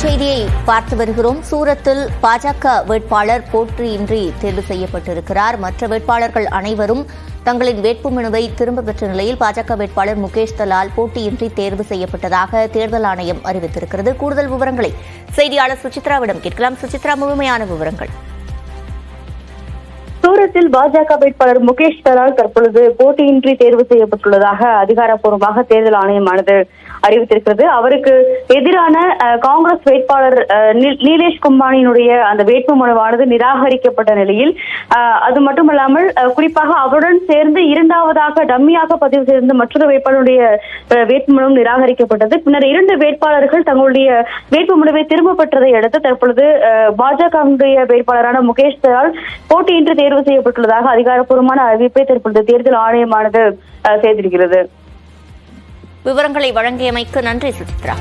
செய்தியை பார்த்து வருகிறோம். சூரத்தில் பாஜக வேட்பாளர் போட்டியின்றி தேர்வு செய்யப்பட்டிருக்கிறார். மற்ற வேட்பாளர்கள் அனைவரும் தங்களின் வேட்புமனுவை திரும்பப் பெற்ற நிலையில் பாஜக வேட்பாளர் முகேஷ் தலால் போட்டியின்றி தேர்வு செய்யப்பட்டதாக தேர்தல் ஆணையம் அறிவித்திருக்கிறது. கூடுதல் விவரங்களை செய்தியாளர் சுசித்ராவிடம் கேட்கலாம். சுசித்ரா, முழுமையான விவரங்கள். சூரத்தில் பாஜக வேட்பாளர் முகேஷ் தலால் தற்பொழுது போட்டியின்றி தேர்வு செய்யப்பட்டுள்ளதாக அதிகாரப்பூர்வமாக தேர்தல் ஆணையமானது அறிவித்திருக்கிறது. அவருக்கு எதிரான காங்கிரஸ் வேட்பாளர் நீலேஷ் கும்பானியினுடைய அந்த வேட்புமனுவானது நிராகரிக்கப்பட்ட நிலையில் அது மட்டுமல்லாமல் குறிப்பாக அவருடன் சேர்ந்து இரண்டாவதாக டம்மியாக பதிவு செய்திருந்த மற்றொரு வேட்பாளருடைய வேட்புமனு நிராகரிக்கப்பட்டது. பின்னர் இரண்டு வேட்பாளர்கள் தங்களுடைய வேட்புமனுவை திரும்ப பெற்றதை அடுத்து தற்பொழுது பாஜகவுடைய வேட்பாளரான முகேஷ் தலால் போட்டியின்றி தேர்வு செய்யப்பட்டுள்ளதாக அதிகாரப்பூர்வமான அறிவிப்பை தற்பொழுது தேர்தல் ஆணையமானது செய்திருக்கிறது. விவரங்களை வழங்கியமைக்கு நன்றி சுசித்ரா.